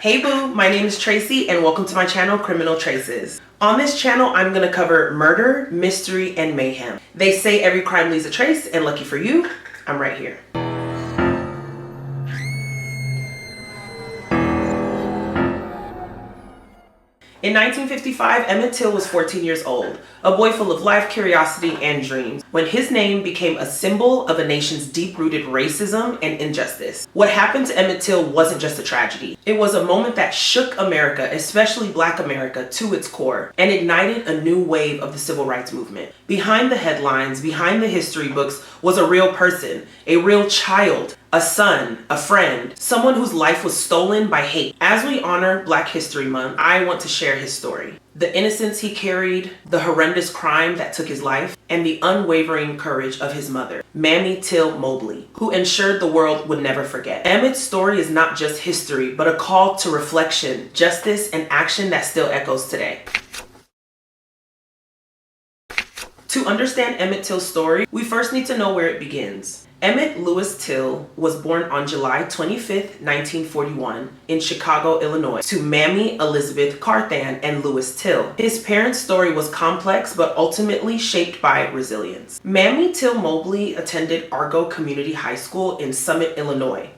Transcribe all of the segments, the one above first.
Hey boo, my name is Tracy and welcome to my channel, Criminal Traces. On this channel, I'm going to cover murder, mystery, and mayhem. They say every crime leaves a trace, and lucky for you, I'm right here. In 1955, Emmett Till was 14 years old, a boy full of life, curiosity, and dreams, when his name became a symbol of a nation's deep-rooted racism and injustice. What happened to Emmett Till wasn't just a tragedy. It was a moment that shook America, especially Black America, to its core, and ignited a new wave of the civil rights movement. Behind the headlines, behind the history books, was a real person, a real child, a son, a friend, someone whose life was stolen by hate. As we honor Black History Month, I want to share his story. The innocence he carried, the horrendous crime that took his life, and the unwavering courage of his mother, Mammy Till Mobley, who ensured the world would never forget. Emmett's story is not just history, but a call to reflection, justice, and action that still echoes today. To understand Emmett Till's story, we first need to know where it begins. Emmett Louis Till was born on July 25, 1941 in Chicago, Illinois, to Mammy Elizabeth Carthan and Louis Till. His parents' story was complex but ultimately shaped by resilience. Mammy Till Mobley attended Argo Community High School in Summit, Illinois.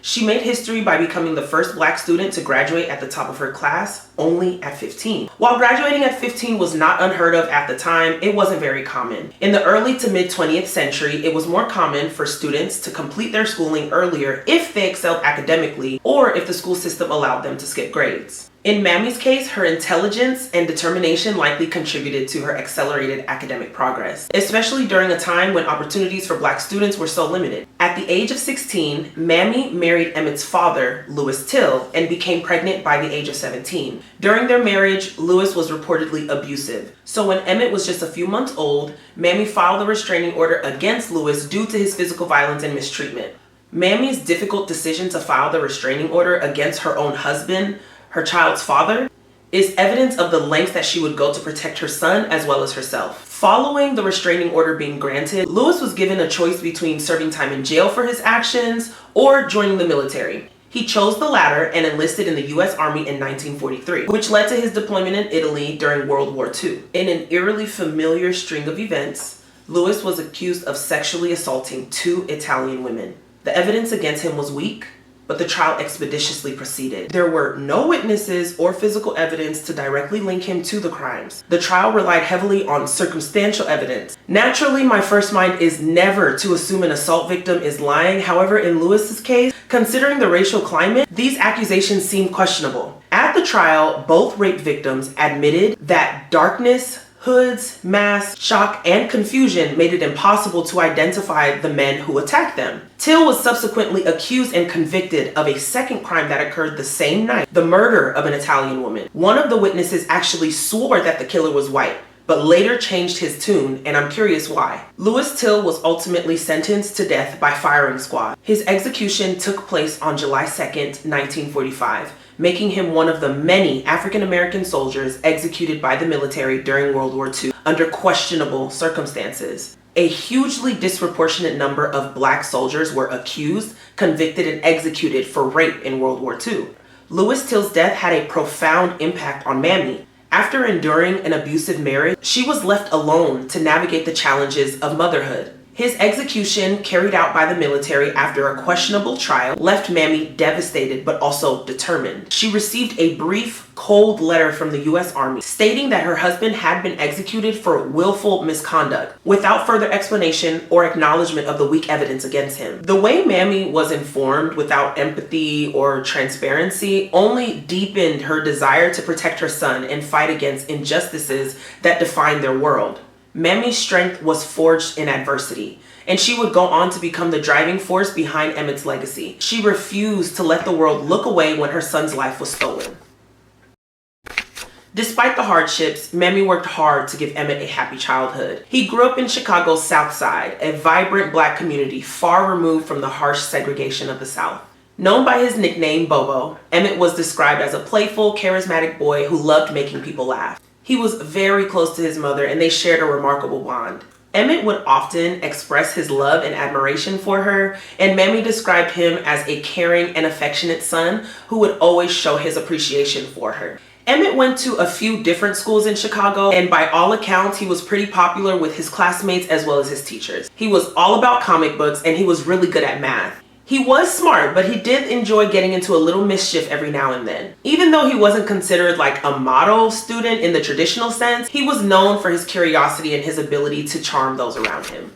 She made history by becoming the first Black student to graduate at the top of her class, only at 15. While graduating at 15 was not unheard of at the time, it wasn't very common. In the early to mid 20th century, it was more common for students to complete their schooling earlier if they excelled academically or if the school system allowed them to skip grades. In Mammy's case, her intelligence and determination likely contributed to her accelerated academic progress, especially during a time when opportunities for Black students were so limited. At the age of 16, Mammy married Emmett's father, Louis Till, and became pregnant by the age of 17. During their marriage, Louis was reportedly abusive. So when Emmett was just a few months old, Mammy filed a restraining order against Louis due to his physical violence and mistreatment. Mammy's difficult decision to file the restraining order against her own husband, her child's father, is evidence of the lengths that she would go to protect her son as well as herself. Following the restraining order being granted, Louis was given a choice between serving time in jail for his actions or joining the military. He chose the latter and enlisted in the U.S. Army in 1943, which led to his deployment in Italy during World War II. In an eerily familiar string of events, Louis was accused of sexually assaulting 2 Italian women. The evidence against him was weak, but the trial expeditiously proceeded. There were no witnesses or physical evidence to directly link him to the crimes. The trial relied heavily on circumstantial evidence. Naturally, my first mind is never to assume an assault victim is lying. However, in Louis's case, considering the racial climate, these accusations seem questionable. At the trial, both rape victims admitted that darkness, hoods, masks, shock, and confusion made it impossible to identify the men who attacked them. Till was subsequently accused and convicted of a second crime that occurred the same night, the murder of an Italian woman. One of the witnesses actually swore that the killer was white, but later changed his tune, and I'm curious why. Louis Till was ultimately sentenced to death by firing squad. His execution took place on July 2nd, 1945. Making him one of the many African-American soldiers executed by the military during World War II under questionable circumstances. A hugely disproportionate number of Black soldiers were accused, convicted, and executed for rape in World War II. Louis Till's death had a profound impact on Mammy. After enduring an abusive marriage, she was left alone to navigate the challenges of motherhood. His execution, carried out by the military after a questionable trial, left Mammy devastated but also determined. She received a brief, cold letter from the U.S. Army stating that her husband had been executed for willful misconduct, without further explanation or acknowledgement of the weak evidence against him. The way Mammy was informed without empathy or transparency only deepened her desire to protect her son and fight against injustices that defined their world. Mammy's strength was forged in adversity, and she would go on to become the driving force behind Emmett's legacy. She refused to let the world look away when her son's life was stolen. Despite the hardships, Mammy worked hard to give Emmett a happy childhood. He grew up in Chicago's South Side, a vibrant Black community far removed from the harsh segregation of the South. Known by his nickname Bobo, Emmett was described as a playful, charismatic boy who loved making people laugh. He was very close to his mother and they shared a remarkable bond. Emmett would often express his love and admiration for her, and Mammy described him as a caring and affectionate son who would always show his appreciation for her. Emmett went to a few different schools in Chicago, and by all accounts, he was pretty popular with his classmates as well as his teachers. He was all about comic books, and he was really good at math. He was smart, but he did enjoy getting into a little mischief every now and then. Even though he wasn't considered like a model student in the traditional sense, he was known for his curiosity and his ability to charm those around him.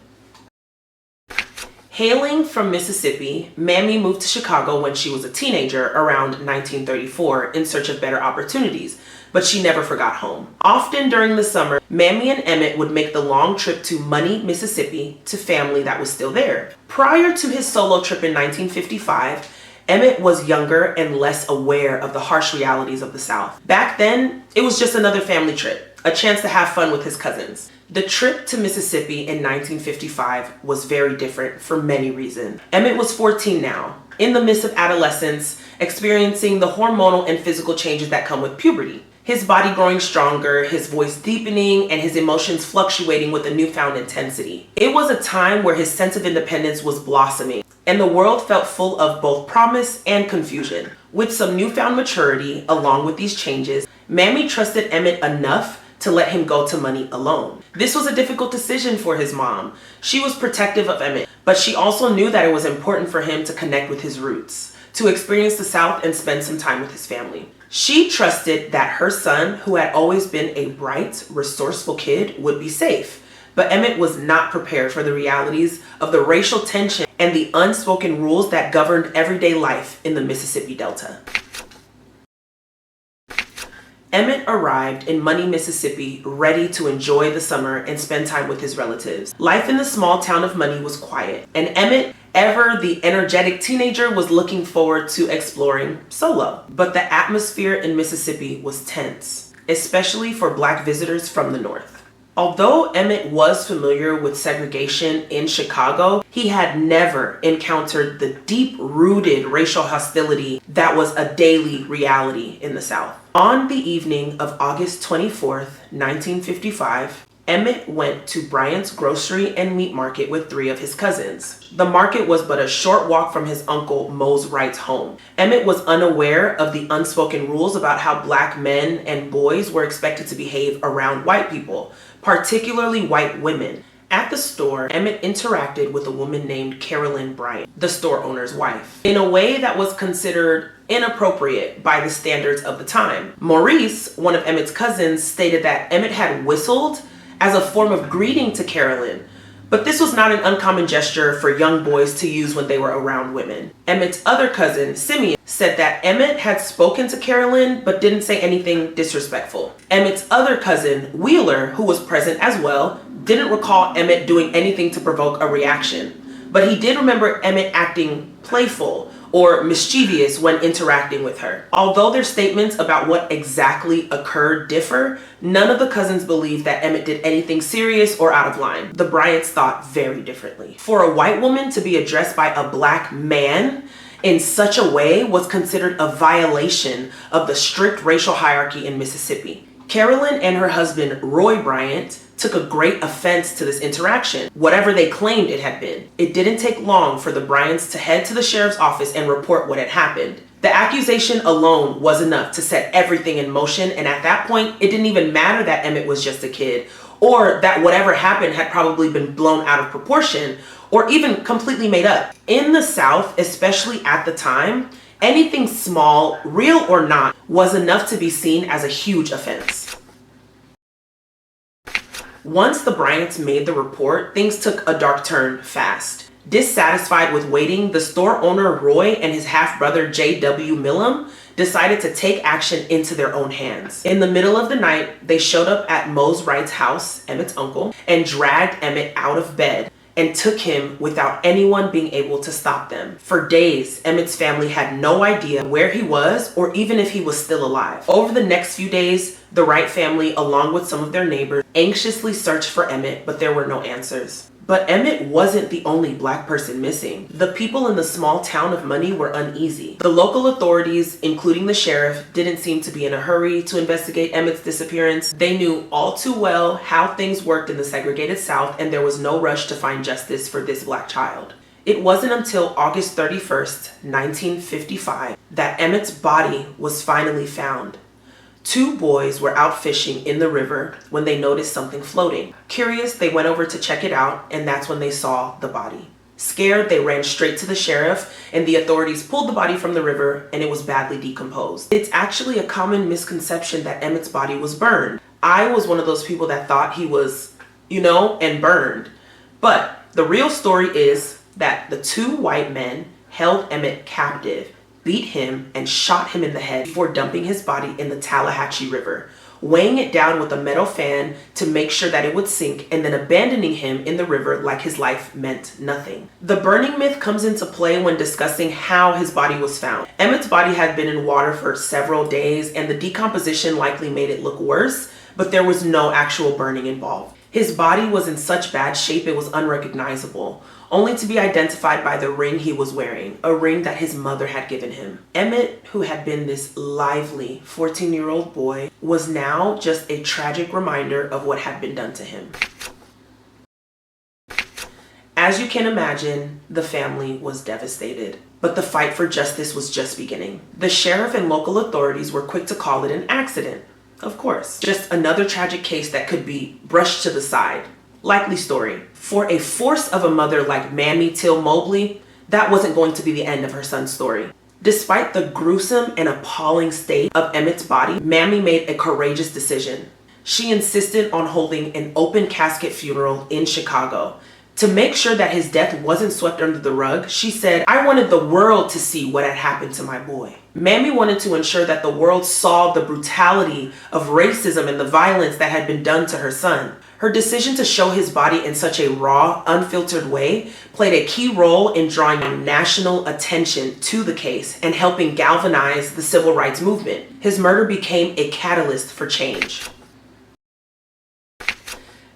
Hailing from Mississippi, Mammy moved to Chicago when she was a teenager around 1934 in search of better opportunities, but she never forgot home. Often during the summer, Mammy and Emmett would make the long trip to Money, Mississippi to family that was still there. Prior to his solo trip in 1955, Emmett was younger and less aware of the harsh realities of the South. Back then, it was just another family trip, a chance to have fun with his cousins. The trip to Mississippi in 1955 was very different for many reasons. Emmett was 14 now, in the midst of adolescence, experiencing the hormonal and physical changes that come with puberty. His body growing stronger, his voice deepening, and his emotions fluctuating with a newfound intensity. It was a time where his sense of independence was blossoming, and the world felt full of both promise and confusion. With some newfound maturity, along with these changes, Mammy trusted Emmett enough to let him go to Money alone. This was a difficult decision for his mom. She was protective of Emmett, but she also knew that it was important for him to connect with his roots, to experience the South and spend some time with his family. She trusted that her son, who had always been a bright, resourceful kid, would be safe. But Emmett was not prepared for the realities of the racial tension and the unspoken rules that governed everyday life in the Mississippi Delta. Emmett arrived in Money, Mississippi, ready to enjoy the summer and spend time with his relatives. Life in the small town of Money was quiet, and Emmett, ever the energetic teenager, was looking forward to exploring solo. But the atmosphere in Mississippi was tense, especially for Black visitors from the North. Although Emmett was familiar with segregation in Chicago, he had never encountered the deep-rooted racial hostility that was a daily reality in the South. On the evening of August 24th, 1955, Emmett went to Bryant's grocery and meat market with 3 of his cousins. The market was but a short walk from his uncle Mose Wright's home. Emmett was unaware of the unspoken rules about how Black men and boys were expected to behave around white people, particularly white women. At the store, Emmett interacted with a woman named Carolyn Bryant, the store owner's wife, in a way that was considered inappropriate by the standards of the time. Maurice, one of Emmett's cousins, stated that Emmett had whistled as a form of greeting to Carolyn, but this was not an uncommon gesture for young boys to use when they were around women. Emmett's other cousin, Simeon, said that Emmett had spoken to Carolyn but didn't say anything disrespectful. Emmett's other cousin, Wheeler, who was present as well, didn't recall Emmett doing anything to provoke a reaction, but he did remember Emmett acting playful or mischievous when interacting with her. Although their statements about what exactly occurred differ, none of the cousins believed that Emmett did anything serious or out of line. The Bryants thought very differently. For a white woman to be addressed by a Black man in such a way was considered a violation of the strict racial hierarchy in Mississippi. Carolyn and her husband, Roy Bryant, took a great offense to this interaction, whatever they claimed it had been. It didn't take long for the Bryants to head to the sheriff's office and report what had happened. The accusation alone was enough to set everything in motion, and at that point, it didn't even matter that Emmett was just a kid, or that whatever happened had probably been blown out of proportion, or even completely made up. In the South, especially at the time, anything small, real or not, was enough to be seen as a huge offense. Once the Bryants made the report, things took a dark turn fast. Dissatisfied with waiting, the store owner Roy and his half-brother J.W. Millam decided to take action into their own hands. In the middle of the night, they showed up at Mose Wright's house, Emmett's uncle, and dragged Emmett out of bed and took him without anyone being able to stop them. For days, Emmett's family had no idea where he was or even if he was still alive. Over the next few days, the Wright family, along with some of their neighbors, anxiously searched for Emmett, but there were no answers. But Emmett wasn't the only black person missing. The people in the small town of Money were uneasy. The local authorities, including the sheriff, didn't seem to be in a hurry to investigate Emmett's disappearance. They knew all too well how things worked in the segregated South, and there was no rush to find justice for this black child. It wasn't until August 31st, 1955, that Emmett's body was finally found. Two boys were out fishing in the river when they noticed something floating. Curious, they went over to check it out, and that's when they saw the body. Scared, they ran straight to the sheriff, and the authorities pulled the body from the river, and it was badly decomposed. It's actually a common misconception that Emmett's body was burned. I was one of those people that thought he was, and burned. But the real story is that the two white men held Emmett captive, beat him, and shot him in the head before dumping his body in the Tallahatchie River, weighing it down with a metal fan to make sure that it would sink, and then abandoning him in the river like his life meant nothing. The burning myth comes into play when discussing how his body was found. Emmett's body had been in water for several days, and the decomposition likely made it look worse, but there was no actual burning involved. His body was in such bad shape it was unrecognizable, only to be identified by the ring he was wearing, a ring that his mother had given him. Emmett, who had been this lively 14-year-old boy, was now just a tragic reminder of what had been done to him. As you can imagine, the family was devastated. But the fight for justice was just beginning. The sheriff and local authorities were quick to call it an accident. Of course, just another tragic case that could be brushed to the side. Likely story. For a force of a mother like Mammy Till Mobley, that wasn't going to be the end of her son's story. Despite the gruesome and appalling state of Emmett's body, Mammy made a courageous decision. She insisted on holding an open casket funeral in Chicago. To make sure that his death wasn't swept under the rug, she said, "I wanted the world to see what had happened to my boy." Mammy wanted to ensure that the world saw the brutality of racism and the violence that had been done to her son. Her decision to show his body in such a raw, unfiltered way played a key role in drawing national attention to the case and helping galvanize the civil rights movement. His murder became a catalyst for change.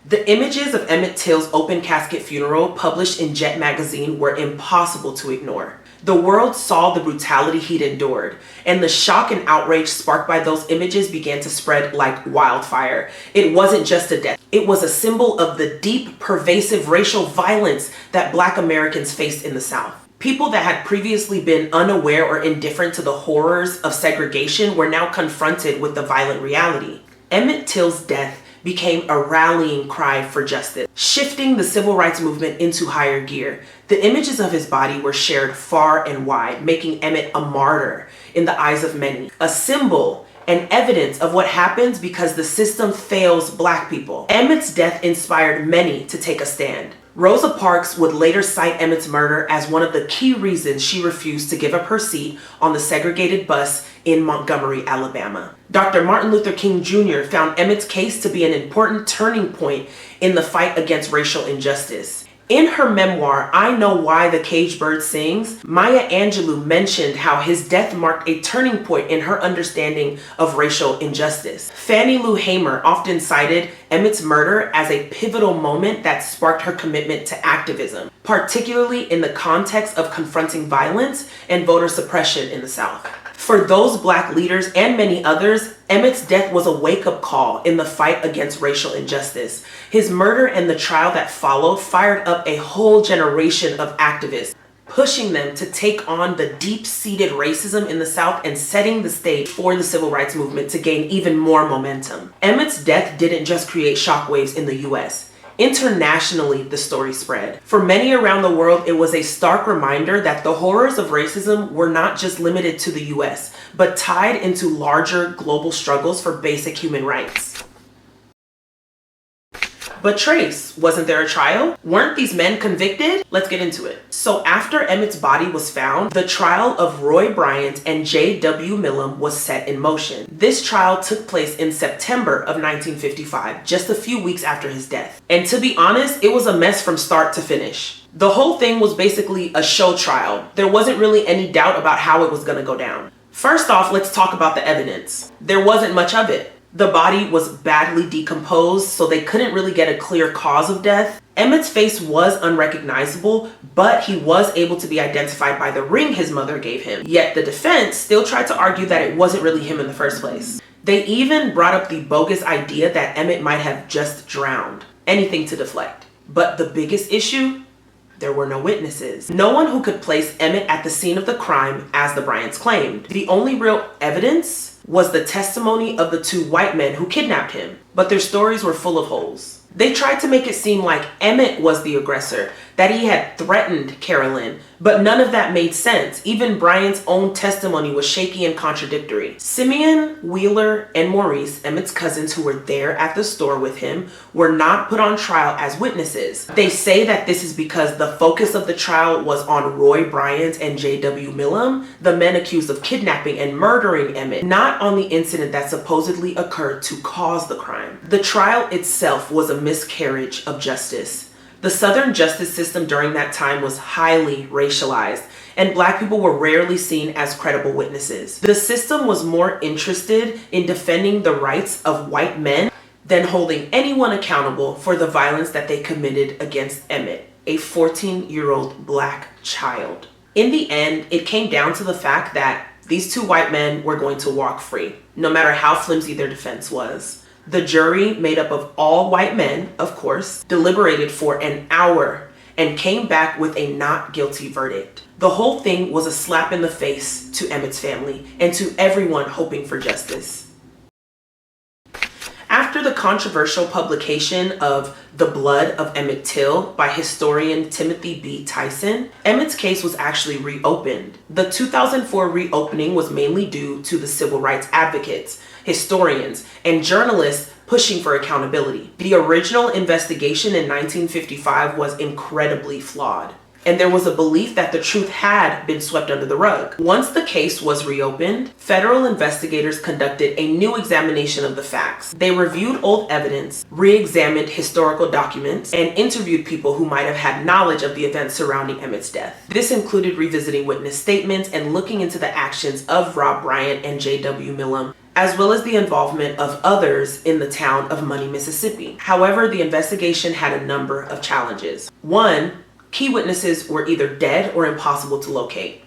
The images of Emmett Till's open casket funeral published in Jet magazine were impossible to ignore. The world saw the brutality he'd endured, and the shock and outrage sparked by those images began to spread like wildfire. It wasn't just a death. It was a symbol of the deep, pervasive racial violence that Black Americans faced in the South. People that had previously been unaware or indifferent to the horrors of segregation were now confronted with the violent reality. Emmett Till's death became a rallying cry for justice, shifting the civil rights movement into higher gear. The images of his body were shared far and wide, making Emmett a martyr in the eyes of many, a symbol and evidence of what happens because the system fails Black people. Emmett's death inspired many to take a stand. Rosa Parks would later cite Emmett's murder as one of the key reasons she refused to give up her seat on the segregated bus in Montgomery, Alabama. Dr. Martin Luther King Jr. found Emmett's case to be an important turning point in the fight against racial injustice. In her memoir, I Know Why the Caged Bird Sings, Maya Angelou mentioned how his death marked a turning point in her understanding of racial injustice. Fannie Lou Hamer often cited Emmett's murder as a pivotal moment that sparked her commitment to activism, particularly in the context of confronting violence and voter suppression in the South. For those Black leaders and many others, Emmett's death was a wake-up call in the fight against racial injustice. His murder and the trial that followed fired up a whole generation of activists, pushing them to take on the deep-seated racism in the South and setting the stage for the civil rights movement to gain even more momentum. Emmett's death didn't just create shockwaves in the US. Internationally, the story spread. For many around the world, it was a stark reminder that the horrors of racism were not just limited to the US, but tied into larger global struggles for basic human rights. But Trace, wasn't there a trial? Weren't these men convicted? Let's get into it. So after Emmett's body was found, the trial of Roy Bryant and J.W. Millam was set in motion. This trial took place in September of 1955, just a few weeks after his death. And to be honest, it was a mess from start to finish. The whole thing was basically a show trial. There wasn't really any doubt about how it was gonna go down. First off, let's talk about the evidence. There wasn't much of it. The body was badly decomposed, so they couldn't really get a clear cause of death. Emmett's face was unrecognizable, but he was able to be identified by the ring his mother gave him. Yet the defense still tried to argue that it wasn't really him in the first place. They even brought up the bogus idea that Emmett might have just drowned. Anything to deflect. But the biggest issue? There were no witnesses. No one who could place Emmett at the scene of the crime as the Bryants claimed. The only real evidence was the testimony of the two white men who kidnapped him, but their stories were full of holes. They tried to make it seem like Emmett was the aggressor, that he had threatened Carolyn, but none of that made sense. Even Bryant's own testimony was shaky and contradictory. Simeon, Wheeler, and Maurice, Emmett's cousins who were there at the store with him, were not put on trial as witnesses. They say that this is because the focus of the trial was on Roy Bryant and J.W. Millam, the men accused of kidnapping and murdering Emmett, not on the incident that supposedly occurred to cause the crime. The trial itself was a miscarriage of justice. The Southern justice system during that time was highly racialized, and Black people were rarely seen as credible witnesses. The system was more interested in defending the rights of white men than holding anyone accountable for the violence that they committed against Emmett, a 14-year-old Black child. In the end, it came down to the fact that these two white men were going to walk free, no matter how flimsy their defense was. The jury, made up of all white men, of course, deliberated for an hour and came back with a not guilty verdict. The whole thing was a slap in the face to Emmett's family and to everyone hoping for justice. After the controversial publication of The Blood of Emmett Till by historian Timothy B. Tyson, Emmett's case was actually reopened. The 2004 reopening was mainly due to the civil rights advocates, historians, and journalists pushing for accountability. The original investigation in 1955 was incredibly flawed, and there was a belief that the truth had been swept under the rug. Once the case was reopened, federal investigators conducted a new examination of the facts. They reviewed old evidence, re-examined historical documents, and interviewed people who might have had knowledge of the events surrounding Emmett's death. This included revisiting witness statements and looking into the actions of Rob Bryant and J.W. Millam, as well as the involvement of others in the town of Money, Mississippi. However, the investigation had a number of challenges. 1, key witnesses were either dead or impossible to locate.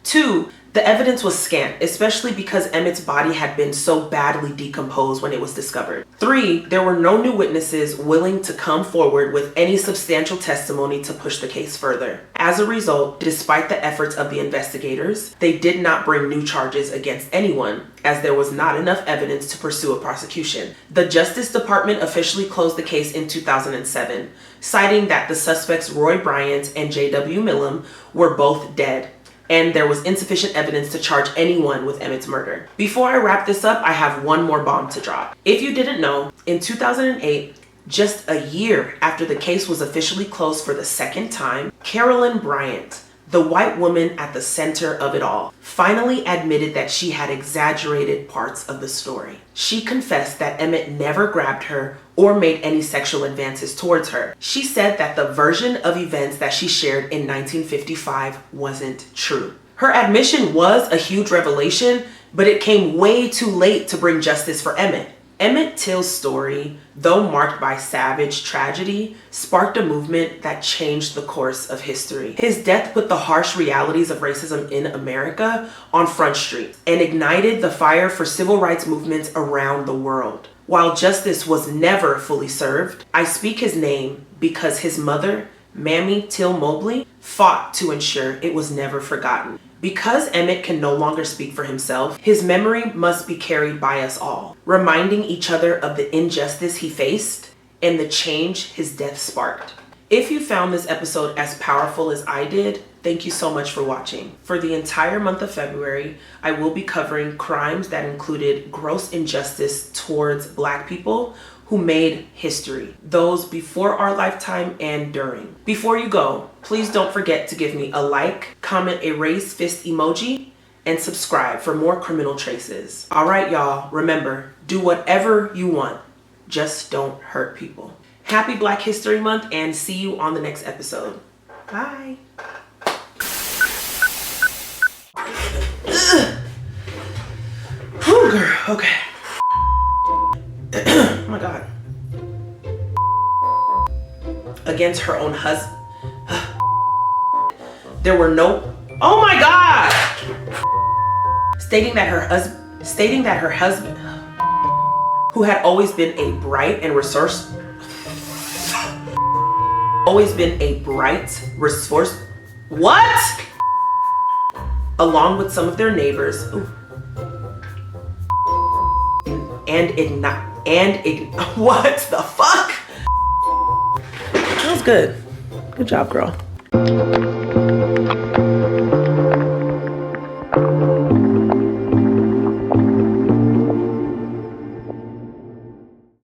2, the evidence was scant, especially because Emmett's body had been so badly decomposed when it was discovered. 3, there were no new witnesses willing to come forward with any substantial testimony to push the case further. As a result, despite the efforts of the investigators, they did not bring new charges against anyone, as there was not enough evidence to pursue a prosecution. The Justice Department officially closed the case in 2007, citing that the suspects Roy Bryant and J.W. Millam were both dead, and there was insufficient evidence to charge anyone with Emmett's murder. Before I wrap this up, I have one more bomb to drop. If you didn't know, in 2008, just a year after the case was officially closed for the second time, Carolyn Bryant, the white woman at the center of it all, finally admitted that she had exaggerated parts of the story. She confessed that Emmett never grabbed her or made any sexual advances towards her. She said that the version of events that she shared in 1955 wasn't true. Her admission was a huge revelation, but it came way too late to bring justice for Emmett. Emmett Till's story, though marked by savage tragedy, sparked a movement that changed the course of history. His death put the harsh realities of racism in America on Front Street and ignited the fire for civil rights movements around the world. While justice was never fully served, I speak his name because his mother, Mammy Till Mobley, fought to ensure it was never forgotten. Because Emmett can no longer speak for himself, his memory must be carried by us all, reminding each other of the injustice he faced and the change his death sparked. If you found this episode as powerful as I did, thank you so much for watching. For the entire month of February, I will be covering crimes that included gross injustice towards Black people who made history, those before our lifetime and during. Before you go, please don't forget to give me a like, comment a raised fist emoji, and subscribe for more criminal traces. All right, y'all, remember, do whatever you want, just don't hurt people. Happy Black History Month, and see you on the next episode. Bye. Ugh. Whew, girl, okay. my God. Against her own husband. There were no, oh my God! Stating that her husband, who had always been a bright and resourceful, what? Along with some of their neighbors, what the fuck? That was good. Good job, girl.